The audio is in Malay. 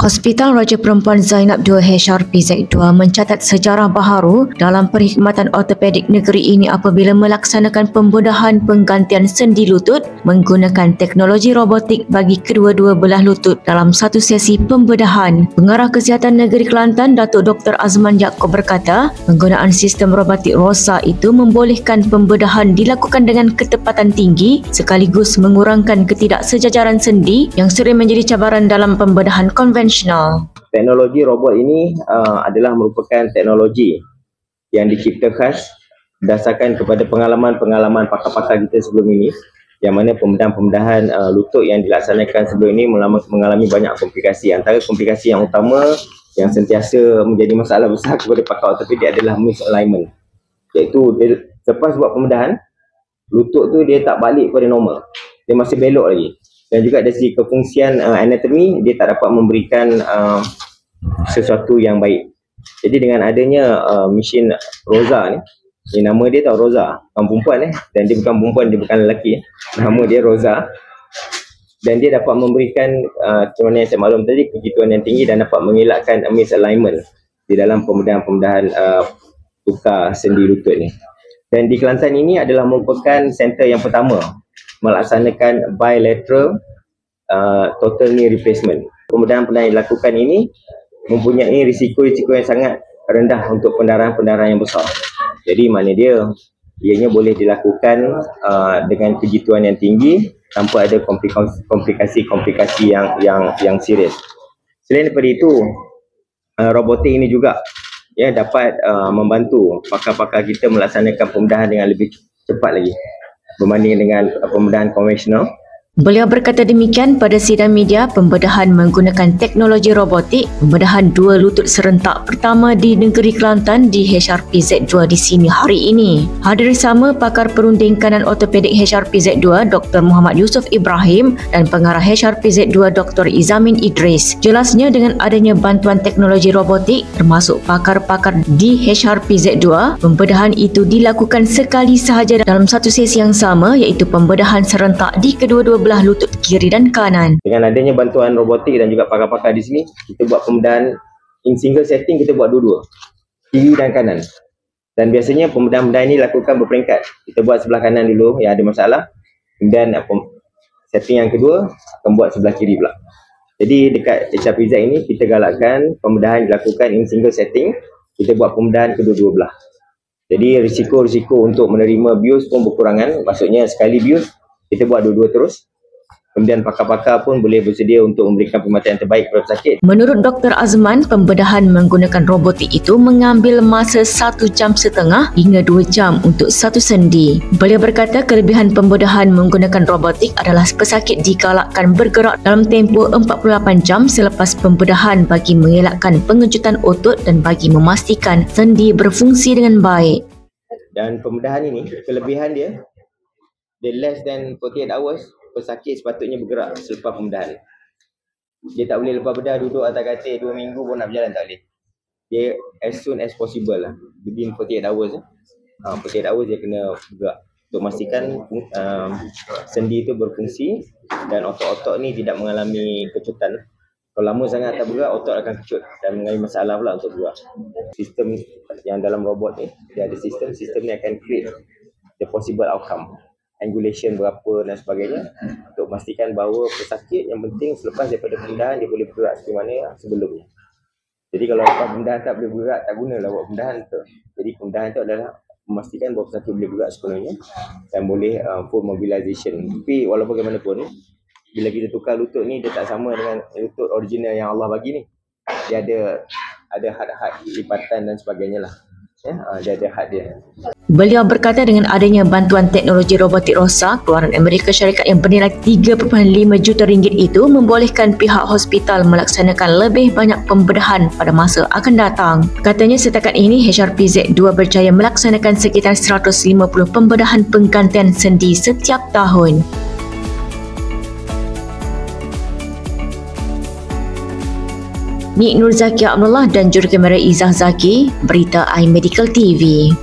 Hospital Raja Perempuan Zainab II HRPZ2 mencatat sejarah baharu dalam perkhidmatan ortopedik negeri ini apabila melaksanakan pembedahan penggantian sendi lutut menggunakan teknologi robotik bagi kedua-dua belah lutut dalam satu sesi pembedahan. Pengarah Kesihatan Negeri Kelantan, Datuk Dr. Azman Yaakob berkata, penggunaan sistem robotik ROSA itu membolehkan pembedahan dilakukan dengan ketepatan tinggi sekaligus mengurangkan ketidaksejajaran sendi yang sering menjadi cabaran dalam pembedahan konvensional. Teknologi robot ini adalah merupakan teknologi yang dicipta khas berdasarkan kepada pengalaman-pengalaman pakar-pakar kita sebelum ini, yang mana pembedahan lutut yang dilaksanakan sebelum ini mengalami banyak komplikasi. Antara komplikasi yang utama yang sentiasa menjadi masalah besar kepada pakar ortopedik adalah misalignment, iaitu lepas buat pembedahan, lutut tu dia tak balik pada normal, dia masih belok lagi. Dan juga dari segi kefungsian anatomi, dia tak dapat memberikan sesuatu yang baik. Jadi dengan adanya mesin ROSA ni, nama dia tahu ROSA, bukan perempuan dan dia bukan perempuan, dia bukan lelaki, nama dia ROSA. Dan dia dapat memberikan macam mana yang saya maklum tadi, kejituan yang tinggi dan dapat mengelakkan misalignment di dalam pembedahan tukar sendi lutut ni. Dan di Kelantan ini adalah merupakan center yang pertama melaksanakan bilateral total knee replacement. Pembedahan yang dilakukan ini mempunyai risiko-risiko yang sangat rendah untuk pendarahan-pendarahan yang besar. Jadi mana ianya boleh dilakukan dengan kejituan yang tinggi tanpa ada komplikasi-komplikasi yang serius. Selain daripada itu, robotik ini juga dapat membantu pakar-pakar kita melaksanakan pembedahan dengan lebih cepat lagi berbanding dengan pembedahan konvensional. Beliau berkata demikian pada sidang media pembedahan menggunakan teknologi robotik, pembedahan dua lutut serentak pertama di negeri Kelantan di HRPZ2 di sini hari ini. Hadir sama pakar perunding kanan ortopedik HRPZ2 Dr. Muhammad Yusuf Ibrahim dan pengarah HRPZ2 Dr. Izamin Idris. Jelasnya dengan adanya bantuan teknologi robotik termasuk pakar-pakar di HRPZ2, pembedahan itu dilakukan sekali sahaja dalam satu sesi yang sama, iaitu pembedahan serentak di kedua-dua belah lutut kiri dan kanan. Dengan adanya bantuan robotik dan juga pakar-pakar di sini, kita buat pembedahan in single setting, kita buat dua-dua, kiri dan kanan. Dan biasanya pembedahan ini dilakukan berperingkat. Kita buat sebelah kanan dulu yang ada masalah, kemudian setting yang kedua akan buat sebelah kiri pula. Jadi dekat HRPZ ini kita galakkan pembedahan dilakukan in single setting, kita buat pembedahan kedua-dua belah. Jadi risiko-risiko untuk menerima bius pun berkurangan. Maksudnya sekali bius kita buat dua-dua terus. Kemudian pakar-pakar pun boleh bersedia untuk memberikan perkhidmatan yang terbaik kepada pesakit. Menurut Dr. Azman, pembedahan menggunakan robotik itu mengambil masa 1,5 jam hingga 2 jam untuk satu sendi. Beliau berkata kelebihan pembedahan menggunakan robotik adalah pesakit digalakkan bergerak dalam tempoh 48 jam selepas pembedahan bagi mengelakkan pengejutan otot dan bagi memastikan sendi berfungsi dengan baik. Dan pembedahan ini, kelebihan dia less than 48 hours, pesakit sepatutnya bergerak selepas pembedahan. Dia tak boleh lepas bedah duduk atas katil 2 minggu pun nak berjalan, tak boleh. Dia as soon as possible lah, within 48 hours. 48 hours dia kena bergerak untuk memastikan sendi itu berfungsi dan otot-otot ni tidak mengalami kecutan. Kalau lama sangat tak bergerak, otot akan kecut dan mengalami masalah pula untuk bergerak. Sistem yang dalam robot ni, dia ada sistem ni akan create the possible outcome, angulation berapa dan sebagainya, untuk memastikan bahawa pesakit yang penting selepas daripada pembedahan dia boleh bergerak seperti mana sebelumnya. Jadi kalau lepas pembedahan tak boleh bergerak, tak gunalah buat pembedahan tu. Jadi pembedahan tu adalah memastikan bahawa pesakit boleh bergerak sepenuhnya dan boleh full mobilization. Tapi walaupun bagaimanapun, bila kita tukar lutut ni, dia tak sama dengan lutut original yang Allah bagi ni. Dia ada had-had lipatan dan sebagainya lah. Dia ada had dia. Beliau berkata dengan adanya bantuan teknologi robotik ROSA, keluaran Amerika Syarikat yang bernilai 3.5 juta ringgit itu membolehkan pihak hospital melaksanakan lebih banyak pembedahan pada masa akan datang. Katanya setakat ini HRPZ2 berjaya melaksanakan sekitar 150 pembedahan penggantian sendi setiap tahun. Nik Nur Zaki Abdullah dan Jurukamera Izzah Zaki, Berita iMedical TV.